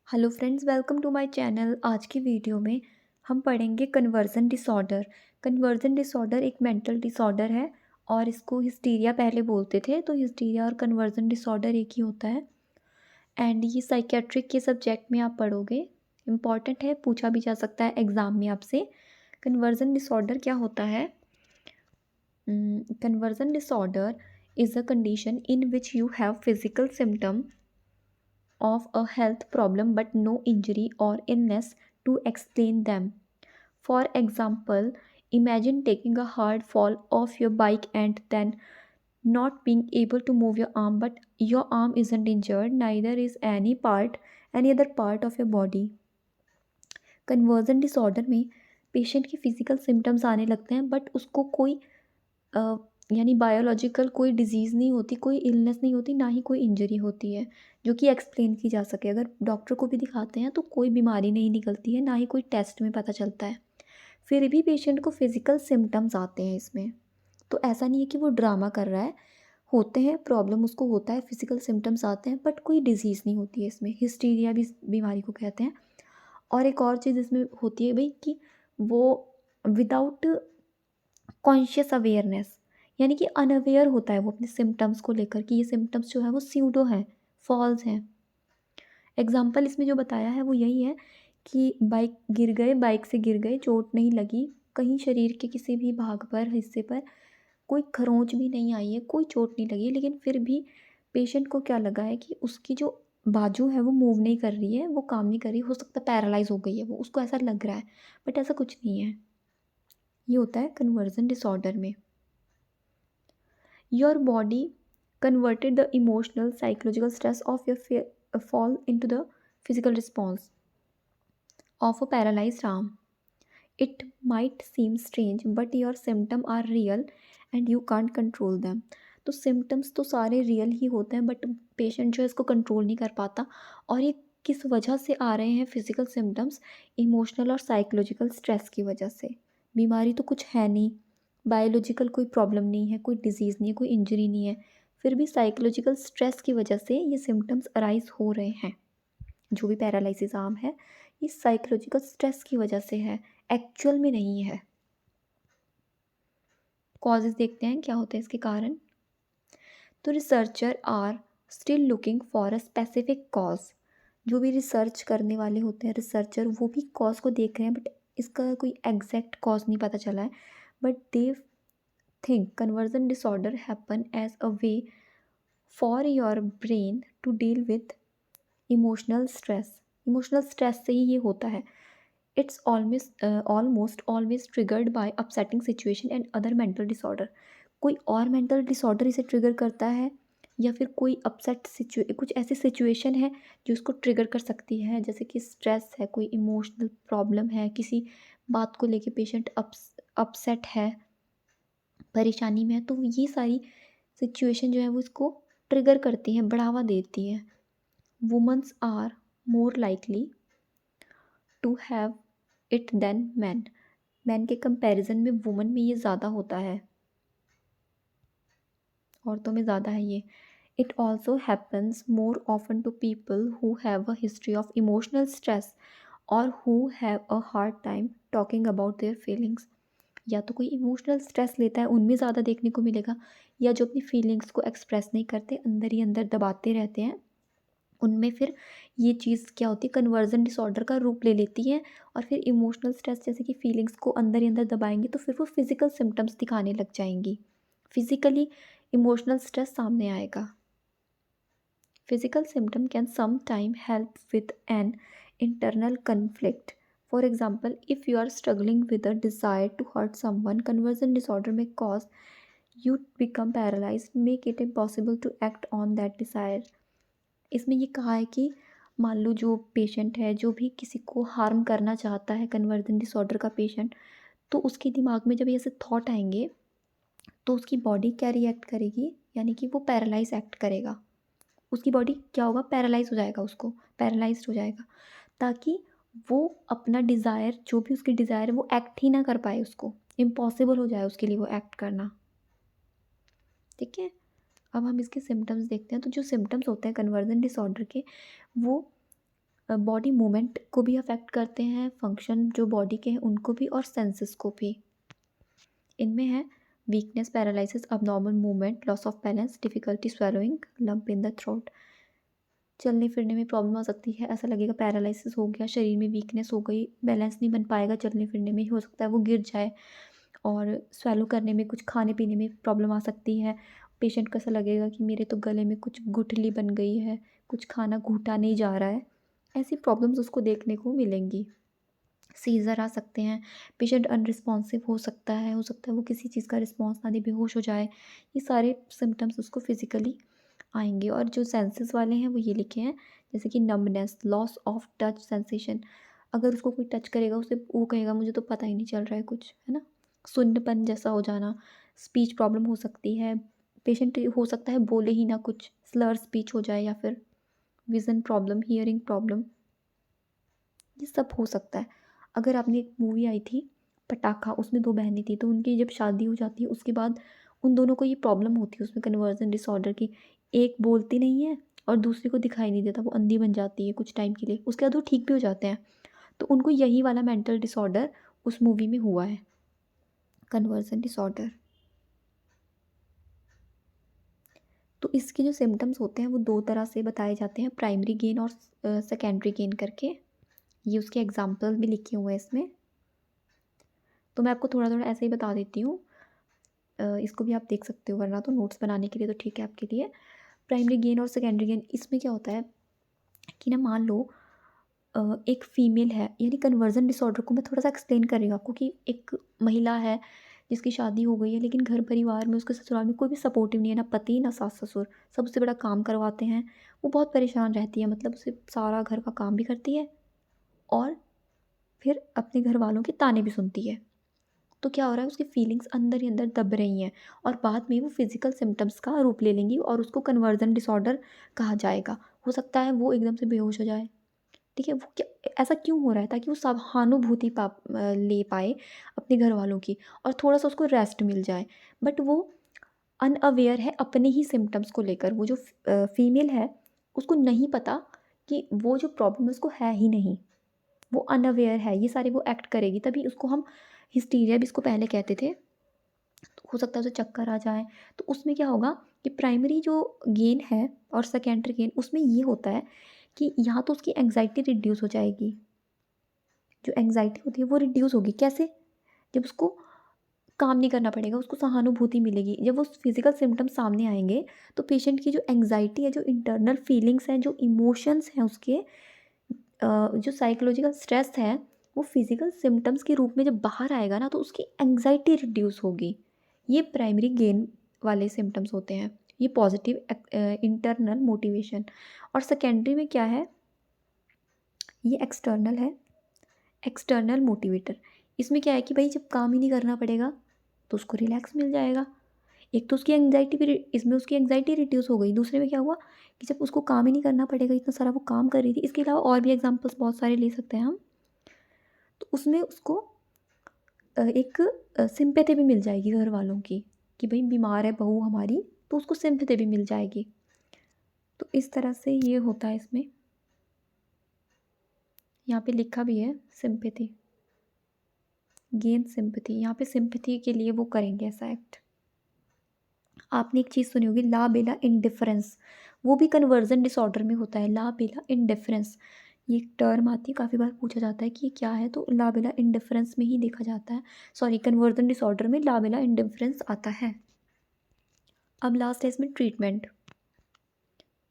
Hello friends, welcome to my channel. आज की video में हम पढ़ेंगे कन्वर्जन डिसऑर्डर। कन्वर्जन डिसऑर्डर एक मेंटल डिसऑर्डर है और इसको हिस्टीरिया पहले बोलते थे। तो हिस्टीरिया और कन्वर्जन डिसऑर्डर एक ही होता है एंड ये साइकेट्रिक के सब्जेक्ट में आप पढ़ोगे। इम्पॉर्टेंट है, पूछा भी जा सकता है एग्ज़ाम में आपसे। कन्वर्जन डिसऑर्डर क्या होता है? Conversion disorder is a condition in which you have physical symptom of a health problem but no injury or illness to explain them. For example, imagine taking a hard fall off your bike and then not being able to move your arm, but your arm isn't injured, neither is any other part of your body. Conversion disorder में patient की physical symptoms आने लगते हैं but उसको कोई अ, यानी biological कोई disease नहीं होती, कोई इलनेस नहीं होती, ना ही कोई इंजरी होती है जो कि एक्सप्लेन की जा सके। अगर डॉक्टर को भी दिखाते हैं तो कोई बीमारी नहीं निकलती है, ना ही कोई टेस्ट में पता चलता है। फिर भी पेशेंट को फिजिकल सिम्टम्स आते हैं इसमें। तो ऐसा नहीं है कि वो ड्रामा कर रहा है, होते हैं, प्रॉब्लम उसको होता है, फिजिकल सिम्टम्स आते हैं बट कोई डिज़ीज़ नहीं होती है इसमें। हिस्टीरिया भी इस बीमारी को कहते हैं। और एक और चीज़ इसमें होती है भाई कि वो विदाउट कॉन्शियस अवेयरनेस, यानी कि अनअवेयर होता है वो अपने सिम्टम्स को लेकर कि ये सिम्टम्स जो है वो स्यूडो हैं, फॉल्स हैं। एग्जाम्पल इसमें जो बताया है वो यही है कि बाइक गिर गए, बाइक से गिर गए, चोट नहीं लगी, कहीं शरीर के किसी भी भाग पर, हिस्से पर कोई खरोंच भी नहीं आई है, कोई चोट नहीं लगी है, लेकिन फिर भी पेशेंट को क्या लगा है कि उसकी जो बाजू है वो मूव नहीं कर रही है, वो काम नहीं कर रही, हो सकता है पैरालाइज हो गई है, वो उसको ऐसा लग रहा है बट ऐसा कुछ नहीं है। ये होता है कन्वर्जन डिसऑर्डर में। Your body converted the emotional, psychological stress of your fall into the physical response of a paralyzed arm. It might seem strange, but your symptoms are real and you can't control them. तो symptoms तो सारे real ही होते हैं but patient जो है इसको control नहीं कर पाता। और ये किस वजह से आ रहे हैं फिजिकल सिम्टम्स? इमोशनल और साइकोलॉजिकल स्ट्रेस की वजह से। बीमारी तो कुछ है नहीं, बायोलॉजिकल कोई प्रॉब्लम नहीं है, कोई डिजीज़ नहीं है, कोई इंजरी नहीं है, फिर भी साइकोलॉजिकल स्ट्रेस की वजह से ये सिम्टम्स अराइज हो रहे हैं। जो भी पैरालिसिस आम है ये साइकोलॉजिकल स्ट्रेस की वजह से है, एक्चुअल में नहीं है। कॉजेज़ देखते हैं क्या होते हैं इसके कारण। तो researcher are still looking for a specific cause. जो भी रिसर्च करने वाले होते हैं रिसर्चर, वो भी कॉज को देख रहे हैं बट इसका कोई एग्जैक्ट कॉज नहीं पता चला है। But they think conversion disorder happen as a way for your brain to deal with emotional stress. Emotional stress से ही ये होता है। It's almost always triggered by upsetting situation and other mental disorder. कोई और मेंटल डिसऑर्डर इसे trigger करता है या फिर कोई कुछ ऐसी सिचुएशन है जो उसको ट्रिगर कर सकती है, जैसे कि स्ट्रेस है, कोई इमोशनल प्रॉब्लम है, किसी बात को लेके पेशेंट अपसेट है, परेशानी में है, तो ये सारी सिचुएशन जो है वो इसको ट्रिगर करती हैं, बढ़ावा देती हैं। Womens are more likely to have it than man. Man के कंपैरिजन में वुमन में ये ज़्यादा होता है, औरतों में ज़्यादा है ये। It also happens more often to people who have a history of emotional stress और who have a hard time talking about their feelings. या तो कोई इमोशनल स्ट्रेस लेता है उनमें ज़्यादा देखने को मिलेगा, या जो अपनी फीलिंग्स को एक्सप्रेस नहीं करते, अंदर ही अंदर दबाते रहते हैं, उनमें फिर ये चीज़ क्या होती है, कन्वर्जन डिसऑर्डर का रूप ले लेती है। और फिर इमोशनल स्ट्रेस जैसे कि फीलिंग्स को अंदर ही अंदर दबाएंगे तो फिर वो फिज़िकल सिम्टम्स दिखाने लग जाएंगी, फिज़िकली इमोशनल स्ट्रेस सामने आएगा। Physical symptom can sometime help with an internal conflict. For example, if you are struggling with a desire to hurt someone, conversion disorder में cause you become paralyzed, make it impossible to act on that desire। इसमें ये कहा है कि मान लो जो patient है, जो भी किसी को हार्म करना चाहता है, कन्वर्जन डिसऑर्डर का पेशेंट, तो उसके दिमाग में जब ऐसे थॉट आएंगे तो उसकी बॉडी क्या रिएक्ट करेगी, यानी कि वो पैरालाइज एक्ट करेगा। उसकी बॉडी क्या होगा, पैरालाइज हो जाएगा, उसको पैरालाइज्ड हो जाएगा, ताकि वो अपना डिज़ायर, जो भी उसकी डिज़ायर है वो एक्ट ही ना कर पाए, उसको इम्पॉसिबल हो जाए उसके लिए वो एक्ट करना। ठीक है, अब हम इसके सिम्टम्स देखते हैं। तो जो सिम्टम्स होते हैं कन्वर्जन डिसऑर्डर के, वो बॉडी मूवमेंट को भी अफेक्ट करते हैं, फंक्शन जो बॉडी के हैं उनको भी, और सेंसेस को भी। इनमें है weakness, paralysis, abnormal movement, loss of balance, difficulty swallowing, lump in the throat. चलने फिरने में प्रॉब्लम आ सकती है, ऐसा लगेगा पैरालिसिस हो गया, शरीर में वीकनेस हो गई, बैलेंस नहीं बन पाएगा, चलने फिरने में हो सकता है वो गिर जाए, और स्वेलो करने में, कुछ खाने पीने में प्रॉब्लम आ सकती है। पेशेंट को ऐसा लगेगा कि मेरे तो गले में कुछ गुठली बन गई है, कुछ खाना घूटा नहीं जा रहा है। ऐसी प्रॉब्लम्स उसको देखने को मिलेंगी। सीज़र आ सकते हैं, पेशेंट अनरिस्पॉन्सिव हो सकता है वो किसी चीज़ का रिस्पॉन्स ना दे, बेहोश हो जाए। ये सारे सिम्पटम्स उसको फिज़िकली आएँगे। और जो सेंसेस वाले हैं वो ये लिखे हैं, जैसे कि numbness, loss of touch sensation. अगर उसको कोई टच करेगा उसे वो कहेगा मुझे तो पता ही नहीं चल रहा है कुछ, है ना? सुन्नपन जैसा हो जाना, स्पीच प्रॉब्लम हो सकती है, पेशेंट हो सकता है बोले ही ना कुछ, स्लर स्पीच हो जाए, या फिर विज़न प्रॉब्लम, हियरिंग प्रॉब्लम, ये सब हो सकता है। अगर आपने एक मूवी आई थी पटाखा, उसमें 2 बहनें थी, तो उनकी जब शादी हो जाती है उसके बाद उन दोनों को ये प्रॉब्लम होती है उसमें, कन्वर्जन डिसऑर्डर की। एक बोलती नहीं है और दूसरी को दिखाई नहीं देता, वो अंधी बन जाती है कुछ टाइम के लिए, उसके बाद वो ठीक भी हो जाते हैं। तो उनको यही वाला मेंटल डिसऑर्डर उस मूवी में हुआ है, कन्वर्जन डिसऑर्डर। तो इसके जो सिम्पटम्स होते हैं वो 2 तरह से बताए जाते हैं, प्राइमरी गेन और सेकेंडरी गेन करके। ये उसके एग्ज़ाम्पल भी लिखे हुए हैं इसमें। तो मैं आपको थोड़ा-थोड़ा ऐसे ही बता देती हूँ। इसको भी आप देख सकते हो, वरना तो नोट्स बनाने के लिए तो ठीक है आपके लिए। प्राइमरी गेन और सेकेंडरी गेन, इसमें क्या होता है कि ना, मान लो एक फ़ीमेल है, यानी कन्वर्जन डिसऑर्डर को मैं थोड़ा-सा एक्सप्लेन कर रही हूँ आपको, कि एक महिला है जिसकी शादी हो गई है, लेकिन घर परिवार में, उसके ससुराल में कोई भी सपोर्टिव नहीं है, ना पति ना सास-ससुर, सबसे बड़ा काम करवाते हैं। वो बहुत परेशान रहती है, मतलब उसे सारा घर का काम भी करती है और फिर अपने घर वालों के ताने भी सुनती है। तो क्या हो रहा है, उसकी फीलिंग्स अंदर ही अंदर दब रही हैं, और बाद में वो फिज़िकल सिम्पटम्स का रूप ले लेंगी और उसको कन्वर्जन डिसऑर्डर कहा जाएगा। हो सकता है वो एकदम से बेहोश हो जाए, ठीक है? वो क्या, ऐसा क्यों हो रहा है? ताकि वो सहानुभूति ले पाए अपने घर वालों की, और थोड़ा-सा उसको रेस्ट मिल जाए। बट वो अनअवेयर है अपने ही सिम्पटम्स को लेकर। वो जो फीमेल है, उसको नहीं पता कि वो जो प्रॉब्लम है उसको है ही नहीं। वो अनअवेयर है, ये सारे वो एक्ट करेगी, तभी उसको हम हिस्टीरिया भी इसको पहले कहते थे। तो हो सकता है उसे चक्कर आ जाए। तो उसमें क्या होगा कि प्राइमरी जो गेन है और सेकेंडरी गेन, उसमें ये होता है कि यहाँ तो उसकी एंग्ज़ायटी रिड्यूस हो जाएगी। जो एंग्ज़ायटी होती है वो रिड्यूस होगी, कैसे? जब उसको काम नहीं करना पड़ेगा, उसको सहानुभूति मिलेगी। जब वो फिज़िकल सिम्पटम्स सामने आएँगे, तो पेशेंट की जो एंग्ज़ायटी है, जो इंटरनल फीलिंग्स हैं, जो इमोशंस हैं उसके, जो साइकोलॉजिकल स्ट्रेस है, वो फिज़िकल सिम्पटम्स के रूप में जब बाहर आएगा ना, तो उसकी एंग्ज़ायटी रिड्यूस होगी। ये प्राइमरी गेन वाले सिम्पटम्स होते हैं। ये पॉज़िटिव इंटरनल मोटिवेशन। और सेकेंडरी में क्या है, ये एक्सटर्नल है, एक्सटर्नल मोटिवेटर। इसमें क्या है कि भाई जब काम ही नहीं करना पड़ेगा, तो उसको रिलैक्स मिल जाएगा। एक तो उसकी एंग्ज़ायटी भी इसमें उसकी एंग्ज़ायटी रिड्यूस हो गई, दूसरे में क्या हुआ कि जब उसको काम ही नहीं करना पड़ेगा, इतना सारा वो काम कर रही थी। इसके अलावा और भी एग्ज़ाम्पल्स बहुत सारे ले सकते हैं हम। तो उसमें उसको एक सिम्पैथी भी मिल जाएगी घर वालों की, कि भई बीमार है बहू हमारी, तो उसको सिम्पैथी भी मिल जाएगी। तो इस तरह से ये होता है इसमें। यहाँ पे लिखा भी है सिम्पैथी, गेन सिम्पैथी, यहाँ पे सिम्पैथी के लिए वो करेंगे ऐसा एक्ट। आपने एक चीज़ सुनी होगी, ला बेला इंडिफरेंस, वो भी कन्वर्जन डिसऑर्डर में होता है, ला बेला इंडिफरेंस। ये एक टर्म आती है, काफ़ी बार पूछा जाता है कि ये क्या है, तो ला बेला इंडिफरेंस में ही देखा जाता है, सॉरी, कन्वर्जन डिसऑर्डर में ला बेला इंडिफरेंस आता है। अब लास्ट है इसमें ट्रीटमेंट।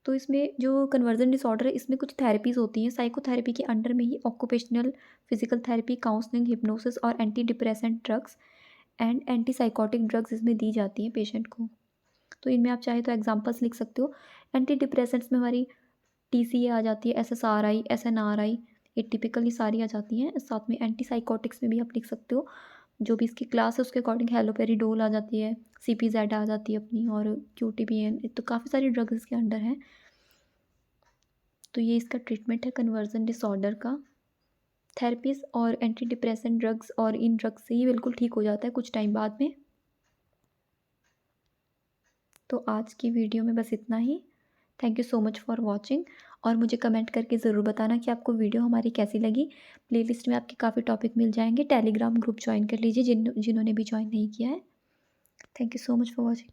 तो इसमें जो कन्वर्जन डिसऑर्डर है, इसमें कुछ थेरेपीज़ होती हैं, साइकोथेरेपी के अंडर में ही occupational physical therapy, counselling, hypnosis और anti depressant drugs and anti psychotic drugs इसमें दी जाती हैं पेशेंट को। तो इनमें आप चाहे तो एग्जांपल्स लिख सकते हो। एंटी डिप्रेसेंट्स में हमारी टीसीए आ जाती है, एसएसआरआई, एसएनआरआई, एटिपिकल, ये सारी आ जाती हैं। साथ में एंटी साइकोटिक्स में भी आप लिख सकते हो, जो भी इसकी क्लास है उसके अकॉर्डिंग हैलोपेरिडोल आ जाती है, सीपीजेड आ जाती है अपनी, और क्यूटीपीएन, तो काफ़ी सारी ड्रग्स इसके अंडर हैं। तो ये इसका ट्रीटमेंट है कन्वर्जन डिसऑर्डर का। थेरेपीज़ और एंटी डिप्रेसेंट ड्रग्स, और इन ड्रग्स से ही बिल्कुल ठीक हो जाता है कुछ टाइम बाद में। तो आज की वीडियो में बस इतना ही। Thank you so much for watching. और मुझे कमेंट करके ज़रूर बताना कि आपको वीडियो हमारी कैसी लगी। प्लेलिस्ट में आपके काफ़ी टॉपिक मिल जाएंगे। टेलीग्राम ग्रुप ज्वाइन कर लीजिए जिन्होंने भी ज्वाइन नहीं किया है। Thank you so much for watching.